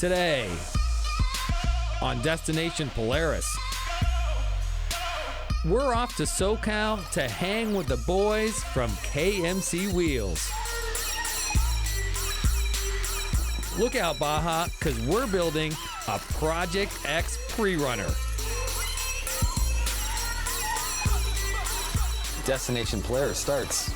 Today on Destination Polaris, we're off to SoCal to hang with the boys from KMC Wheels. Look out, Baja, because we're building a Project X pre-runner. Destination Polaris starts.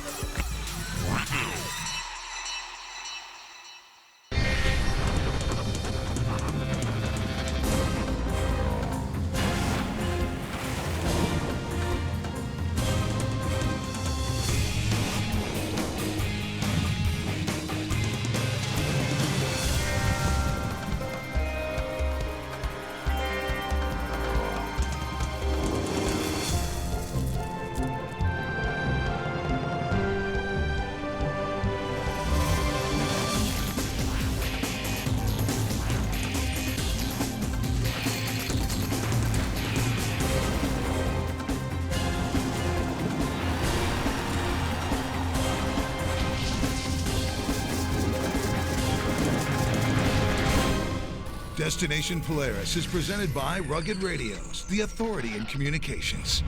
Destination Polaris is presented by Rugged Radios, the authority in communications.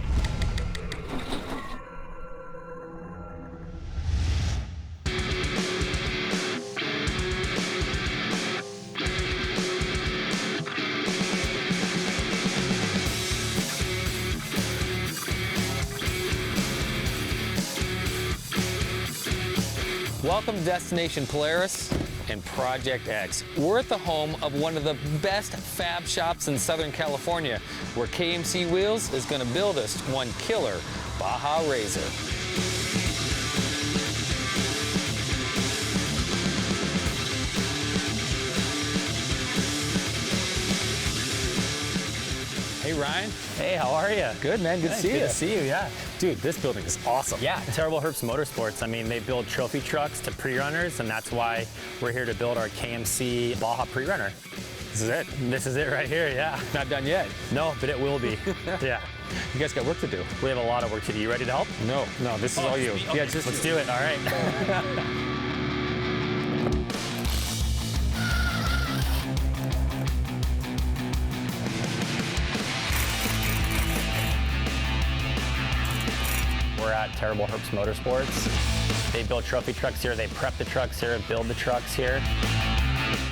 Welcome to Destination Polaris and Project X. We're at the home of one of the best fab shops in Southern California, where KMC Wheels is going to build us one killer Baja Razor. Hey Ryan. Hey, how are you? Good, man. Good to see you. Good to see you, yeah. Dude, this building is awesome. Yeah, Terrible Herbst Motorsports. I mean, they build trophy trucks to pre-runners, and that's why we're here to build our KMC Baja pre-runner. This is it. This is it right here, yeah. Not done yet. No, but it will be. Yeah. You guys got work to do. We have a lot of work to do. You ready to help? No, this is all you. Okay. Yeah, just let's do it. All right. We're at Terrible Herbst Motorsports. They build trophy trucks here, they prep the trucks here, build the trucks here.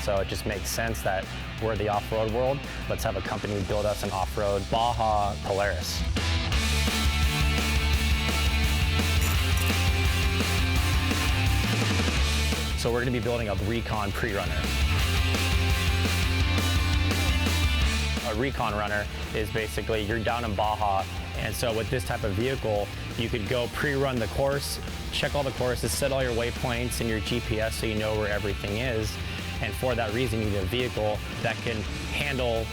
So it just makes sense that we're the off-road world. Let's have a company build us an off-road Baja Polaris. So we're gonna be building a Recon pre-runner. A Recon runner is basically, you're down in Baja, and so with this type of vehicle, you could go pre-run the course, check all the courses, set all your waypoints in your GPS so you know where everything is. And for that reason, you need a vehicle that can handle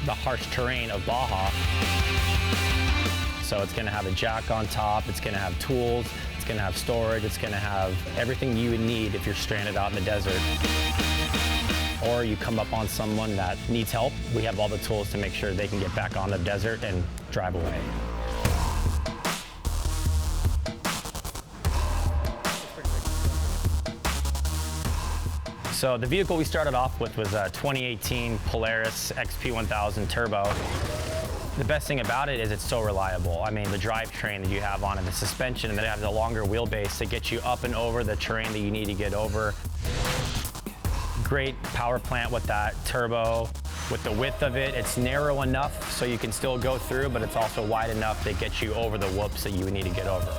the harsh terrain of Baja. So it's gonna have a jack on top, it's gonna have tools, it's gonna have storage, it's gonna have everything you would need if you're stranded out in the desert. Or you come up on someone that needs help, we have all the tools to make sure they can get back on the desert and drive away. So the vehicle we started off with was a 2018 Polaris XP1000 Turbo. The best thing about it is it's so reliable. I mean, the drivetrain that you have on it, the suspension, and then it has a longer wheelbase to get you up and over the terrain that you need to get over. Great power plant with that turbo. With the width of it, it's narrow enough so you can still go through, but it's also wide enough to get you over the whoops that you would need to get over.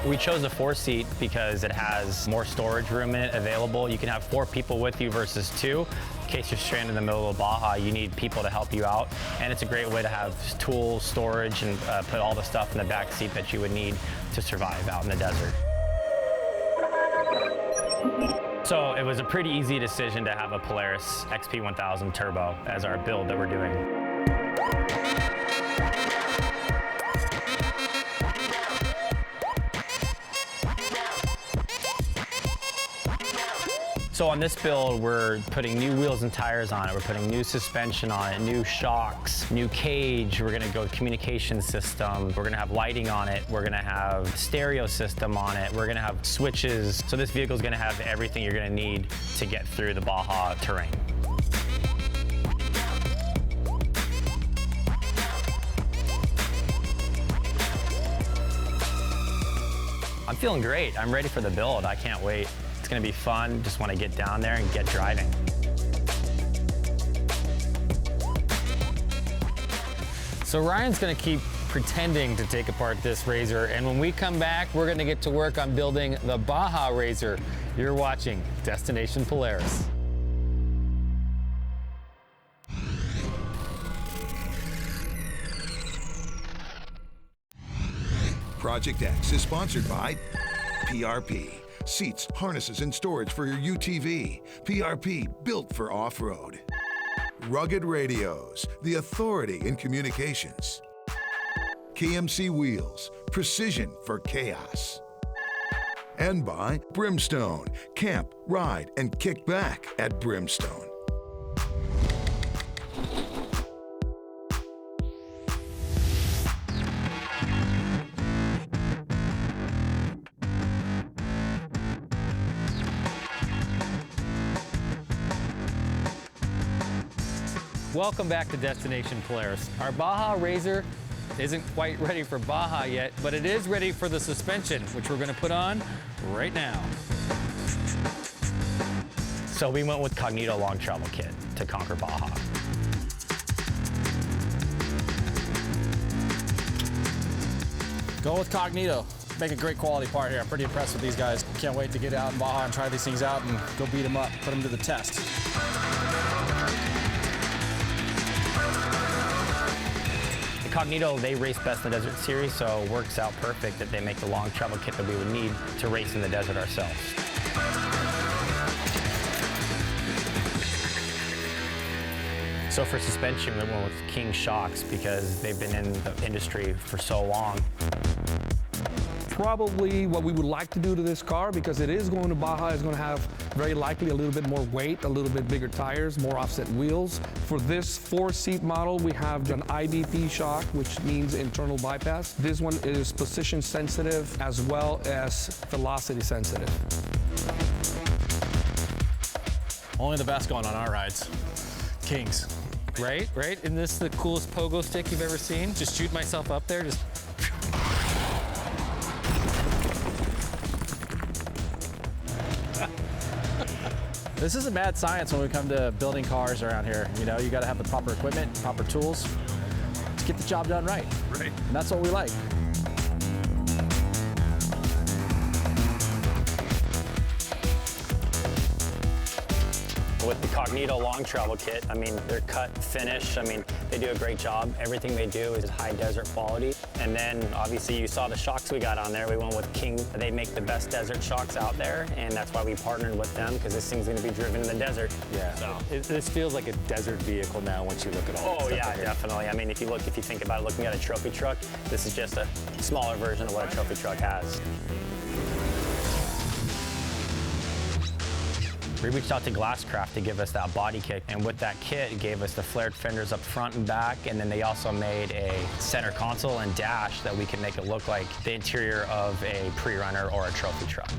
We chose the 4-seat because it has more storage room in it available. You can have 4 people with you versus 2. In case you're stranded in the middle of Baja, you need people to help you out. And it's a great way to have tools, storage, and put all the stuff in the back seat that you would need to survive out in the desert. So it was a pretty easy decision to have a Polaris XP1000 Turbo as our build that we're doing. So on this build, we're putting new wheels and tires on it. We're putting new suspension on it, new shocks. new cage. We're gonna go with communication system. We're gonna have lighting on it. We're gonna have stereo system on it. We're gonna have switches. So this vehicle is gonna have everything you're gonna need to get through the Baja terrain. I'm feeling great. I'm ready for the build. I can't wait. It's gonna be fun. Just wanna get down there and get driving. So Ryan's gonna keep pretending to take apart this RZR, and when we come back, we're gonna get to work on building the Baja RZR. You're watching Destination Polaris. Project X is sponsored by PRP. Seats, harnesses, and storage for your UTV. PRP, built for off-road. Rugged Radios, the authority in communications. KMC Wheels, precision for chaos. And by Brimstone, camp, ride, and kick back at Brimstone. Welcome back to Destination Polaris. Our Baja RZR isn't quite ready for Baja yet, but it is ready for the suspension, which we're gonna put on right now. So we went with Cognito long travel kit to conquer Baja. Go with Cognito. Make a great quality part here. I'm pretty impressed with these guys. Can't wait to get out in Baja and try these things out and go beat them up, put them to the test. Cognito, they race best in the desert series, so it works out perfect that they make the long travel kit that we would need to race in the desert ourselves. So for suspension, we went with King shocks because they've been in the industry for so long. Probably what we would like to do to this car, because it is going to Baja, is going to have very likely a little bit more weight, a little bit bigger tires, more offset wheels. For this 4-seat model, we have an IBP shock, which means internal bypass. This one is position sensitive as well as velocity sensitive. Only the best going on our rides. Kings. Right? Isn't this the coolest pogo stick you've ever seen? Just shoot myself up there, just... This isn't mad science when we come to building cars around here. You know, you got to have the proper equipment, proper tools to get the job done right. Right. And that's what we like. With the Cognito long travel kit, I mean, they're cut, finish. I mean, they do a great job. Everything they do is high desert quality. And then obviously you saw the shocks we got on there. We went with King. They make the best desert shocks out there, and that's why we partnered with them, because this thing's gonna be driven in the desert. Yeah. So. This feels like a desert vehicle now once you look at all Oh the yeah, stuff here. definitely. I mean, if you think about it, looking at a trophy truck, this is just a smaller version of what a trophy truck has. We reached out to Glasscraft to give us that body kit, and with that kit, it gave us the flared fenders up front and back, and then they also made a center console and dash that we can make it look like the interior of a pre-runner or a trophy truck.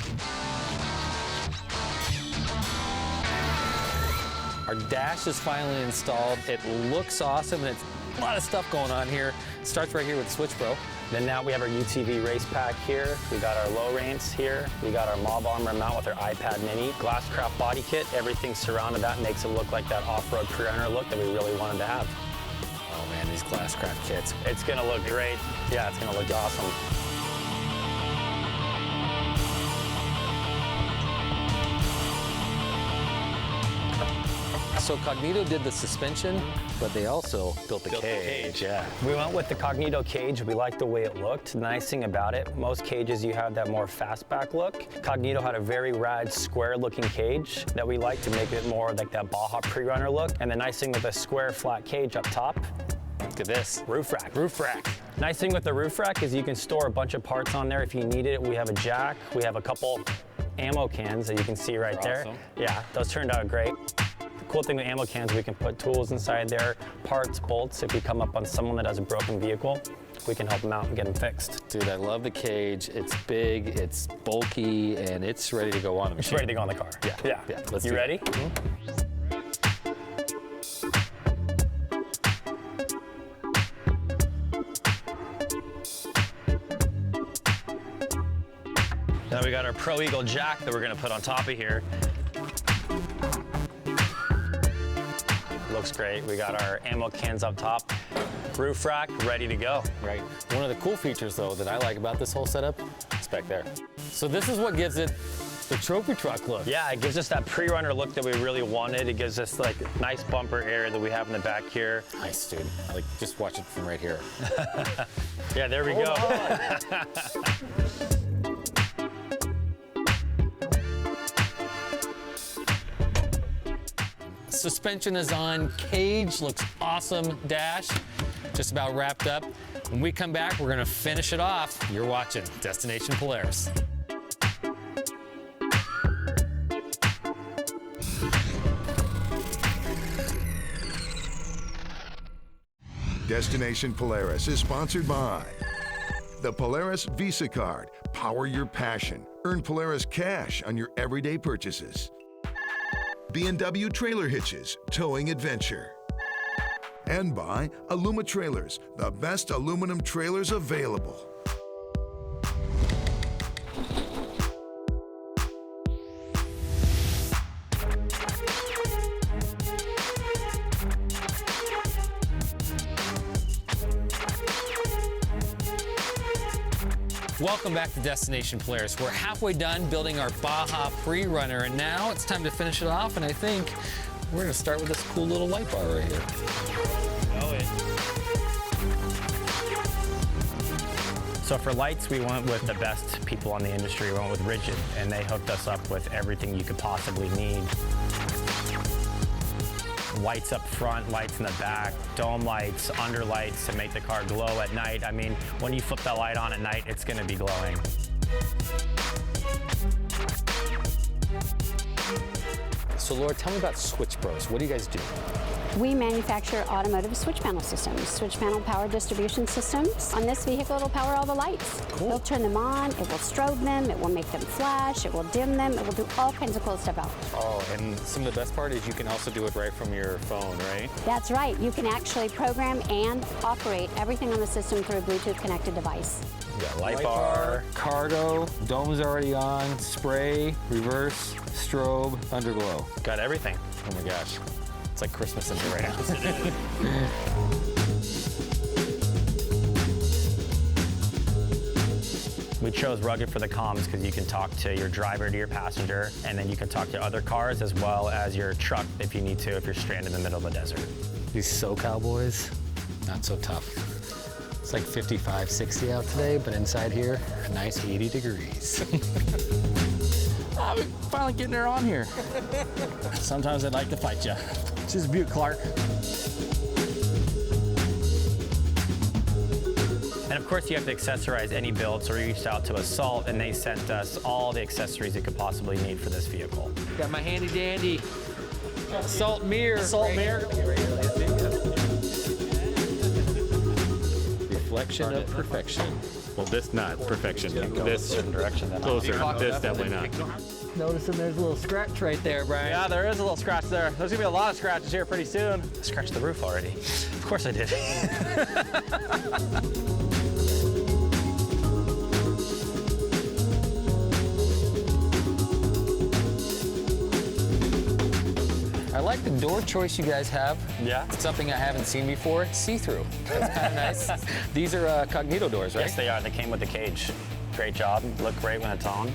Our dash is finally installed. It looks awesome, and it's a lot of stuff going on here. It starts right here with Switch Pro. Then now we have our UTV race pack here. We got our low reins here. We got our Mob Armor mount with our iPad mini. Glasscraft body kit, everything surrounded that makes it look like that off-road pre-runner look that we really wanted to have. Oh man, these Glasscraft kits. It's gonna look great. Yeah, it's gonna look awesome. So Cognito did the suspension, but they also built the cage. Yeah. We went with the Cognito cage. We liked the way it looked. The nice thing about it, most cages you have that more fastback look. Cognito had a very rad square looking cage that we liked to make it more like that Baja pre-runner look. And the nice thing with a square flat cage up top, look at this, roof rack. Roof rack. Nice thing with the roof rack is you can store a bunch of parts on there if you need it. We have a jack, we have a couple ammo cans that you can see right there. Awesome. Yeah, those turned out great. The cool thing with ammo cans, we can put tools inside there, parts, bolts. If we come up on someone that has a broken vehicle, we can help them out and get them fixed. Dude, I love the cage. It's big, it's bulky, and it's ready to go on the It's machine. ready to go on the car. Yeah. Let's You do it. ready? Now we got our Pro Eagle jack that we're gonna put on top of here. Looks great. We got our ammo cans up top. Roof rack ready to go. Right. One of the cool features, though, that I like about this whole setup is back there. So this is what gives it the trophy truck look. Yeah, it gives us that pre-runner look that we really wanted. It gives us like nice bumper area that we have in the back here. Nice, dude. I like just watch it from right here. Yeah, there we go. Suspension is on, cage looks awesome, dash just about wrapped up. When we come back, we're gonna finish it off. You're watching Destination Polaris. Destination Polaris is sponsored by the Polaris Visa Card. Power your passion. Earn Polaris cash on your everyday purchases. B&W Trailer Hitches, towing adventure. And by Aluma Trailers, the best aluminum trailers available. Welcome back to Destination Polaris. We're halfway done building our Baja pre-runner, and now it's time to finish it off, and I think we're gonna start with this cool little light bar right here. So for lights, we went with the best people in the industry. We went with Rigid, and they hooked us up with everything you could possibly need. Lights up front, lights in the back, dome lights, under lights to make the car glow at night. I mean, when you flip that light on at night, it's gonna be glowing. So Laura, tell me about Switch Bros. What do you guys do? We manufacture automotive switch panel systems, switch panel power distribution systems. On this vehicle, it'll power all the lights. Cool. It'll turn them on, it will strobe them, it will make them flash, it will dim them, it will do all kinds of cool stuff out. Oh, and some of the best part is you can also do it right from your phone, right? That's right, you can actually program and operate everything on the system through a Bluetooth connected device. We got light bar, cargo, dome's already on, spray, reverse, strobe, underglow. Got everything. Oh my gosh. It's like Christmas in here right now. We chose Rugged for the comms because you can talk to your driver, to your passenger, and then you can talk to other cars as well as your truck if you need to, if you're stranded in the middle of the desert. These SoCal boys, not so tough. It's like 55, 60 out today, but inside here, a nice 80 degrees. We're finally getting her on here. Sometimes I'd like to fight you. This is Butte, Clark. And of course, you have to accessorize any build, so we reached out to Assault, and they sent us all the accessories you could possibly need for this vehicle. Got my handy dandy Assault mirror. Assault mirror. Reflection of perfection. Well, this not perfection. This Direction then. closer. This definitely not. Noticing there's a little scratch right there, Brian. Yeah, there is a little scratch there. There's gonna be a lot of scratches here pretty soon. I scratched the roof already. Of course I did. I like the door choice you guys have. Yeah. It's something I haven't seen before. It's see-through. That's kind of nice. These are Cognito doors, right? Yes, they are. They came with the cage. Great job. Look great when it's on.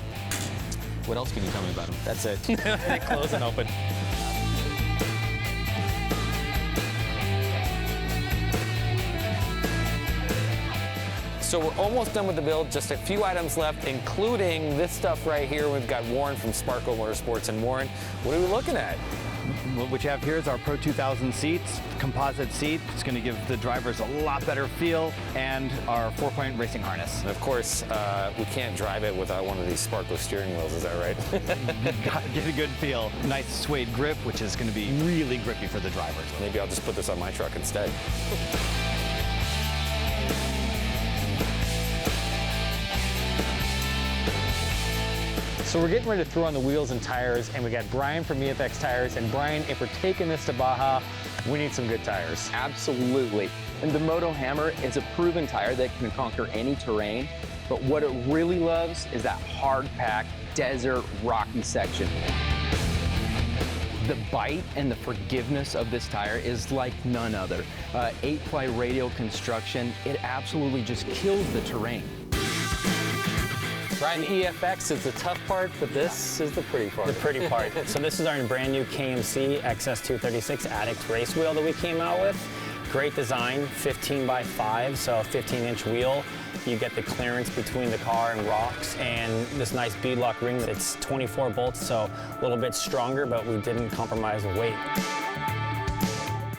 What else can you tell me about them? That's it. They close and open. So we're almost done with the build, just a few items left, including this stuff right here. We've got Warren from Sparkle Motorsports. And Warren, what are we looking at? What you have here is our Pro 2000 seats, composite seat. It's going to give the drivers a lot better feel, and our 4-point racing harness. And of course, we can't drive it without one of these sparkle steering wheels, is that right? Get a good feel. Nice suede grip, which is going to be really grippy for the drivers. Maybe I'll just put this on my truck instead. So we're getting ready to throw on the wheels and tires, and we got Brian from EFX Tires. And Brian, if we're taking this to Baja, we need some good tires. Absolutely. And the Moto Hammer is a proven tire that can conquer any terrain, but what it really loves is that hard pack, desert, rocky section. The bite and the forgiveness of this tire is like none other. 8-ply radial construction, it absolutely just kills the terrain. Brian, EFX is the tough part, but this is the pretty part. The pretty part. So this is our brand new KMC XS236 Addict race wheel that we came out with. Great design, 15 by 5, so a 15-inch wheel. You get the clearance between the car and rocks, and this nice beadlock ring. It's 24 bolts, so a little bit stronger, but we didn't compromise the weight.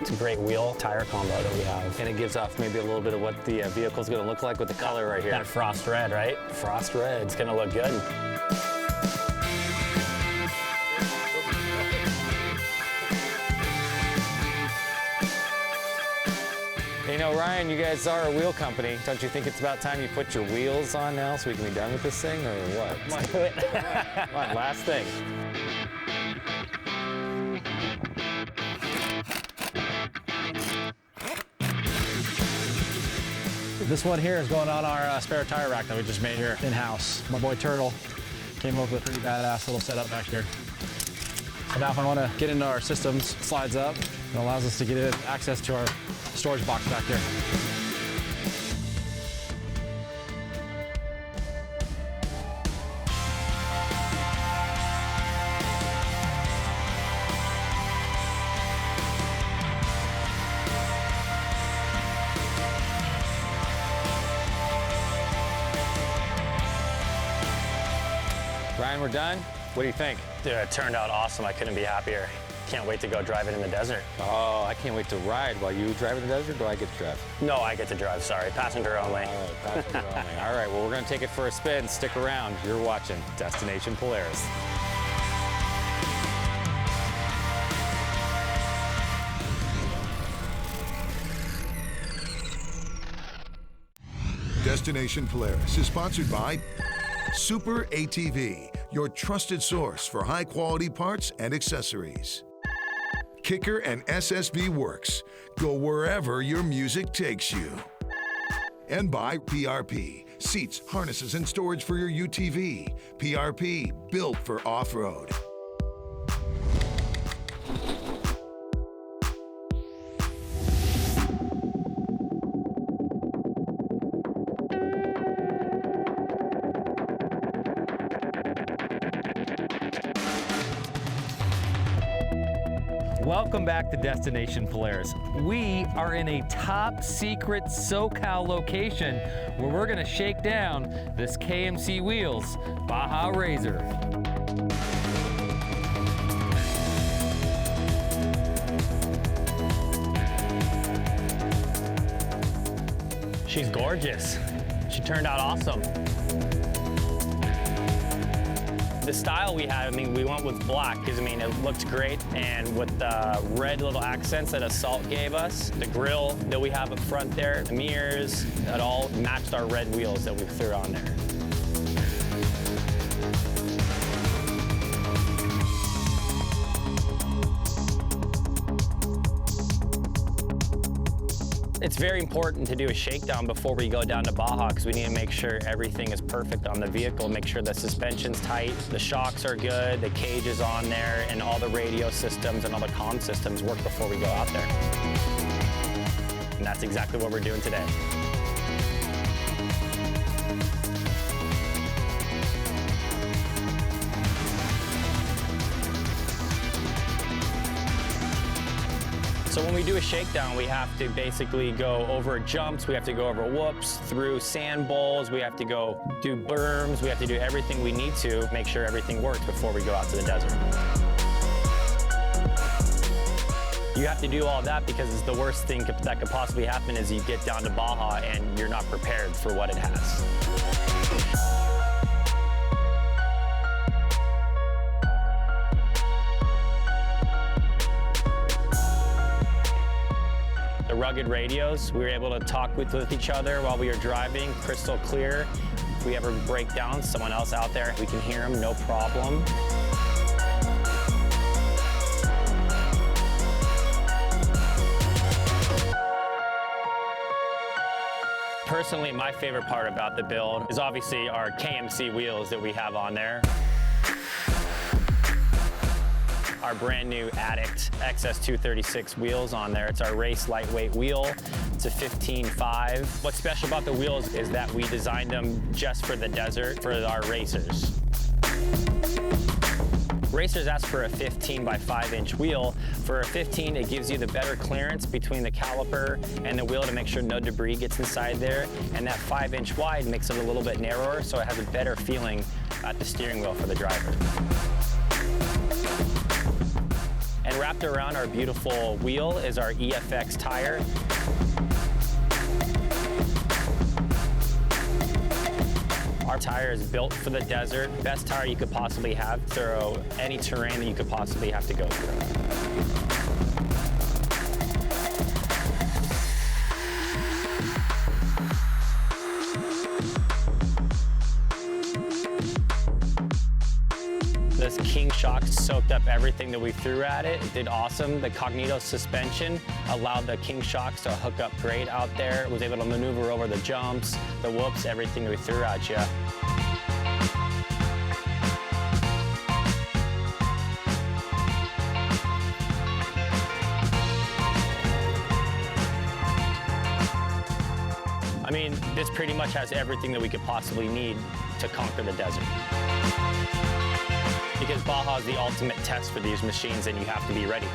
It's a great wheel tire combo that we have. And it gives off maybe a little bit of what the vehicle's gonna look like with the color right here. That frost red, right? Frost red. It's gonna look good. You know, Ryan, you guys are a wheel company. Don't you think it's about time you put your wheels on now so we can be done with this thing, or what? Let's do it. Come on, last thing. This one here is going on our spare tire rack that we just made here in-house. My boy Turtle came up with a pretty badass little setup back here. So now if I want to get into our systems, it slides up and allows us to get access to our storage box back there. Ryan, we're done. What do you think? Dude, it turned out awesome. I couldn't be happier. Can't wait to go drive it in the desert. Oh, I can't wait to ride while you drive in the desert, or do I get to drive? No, I get to drive, sorry. Passenger only. Oh, passenger only. All right, well, we're gonna take it for a spin. Stick around. You're watching Destination Polaris. Destination Polaris is sponsored by Super ATV, your trusted source for high-quality parts and accessories. Kicker and SSB Works, go wherever your music takes you. And by PRP, seats, harnesses, and storage for your UTV. PRP, built for off-road. Welcome back to Destination Polaris. We are in a top secret SoCal location where we're gonna shake down this KMC Wheels Baja Razor. She's gorgeous. She turned out awesome. The style we had, I mean, we went with black because, I mean, it looked great. And with the red little accents that Assault gave us, the grille that we have up front there, the mirrors, it all matched our red wheels that we threw on there. It's very important to do a shakedown before we go down to Baja because we need to make sure everything is perfect on the vehicle, make sure the suspension's tight, the shocks are good, the cage is on there, and all the radio systems and all the comm systems work before we go out there. And that's exactly what we're doing today. So when we do a shakedown, we have to basically go over jumps, we have to go over whoops, through sand bowls, we have to go do berms, we have to do everything we need to make sure everything works before we go out to the desert. You have to do all that because it's the worst thing that could possibly happen is you get down to Baja and you're not prepared for what it has. The rugged radios, we were able to talk with each other while we were driving, crystal clear. If we ever break down, someone else out there, we can hear them, no problem. Personally, my favorite part about the build is obviously our KMC wheels that we have on there. Our brand new Addict XS236 wheels on there. It's our race lightweight wheel. It's a 15.5. What's special about the wheels is that we designed them just for the desert for our racers. Racers ask for a 15 by 5-inch wheel. For a 15, it gives you the better clearance between the caliper and the wheel to make sure no debris gets inside there. And that 5-inch wide makes it a little bit narrower, so it has a better feeling at the steering wheel for the driver. And wrapped around our beautiful wheel is our EFX tire. Our tire is built for the desert. Best tire you could possibly have through any terrain that you could possibly have to go through. This King shock soaked up everything that we threw at it. It did awesome. The Cognito suspension allowed the King shocks to hook up great out there. It was able to maneuver over the jumps, the whoops, everything we threw at you. I mean, this pretty much has everything that we could possibly need to conquer the desert. Because Baja is the ultimate test for these machines and you have to be ready.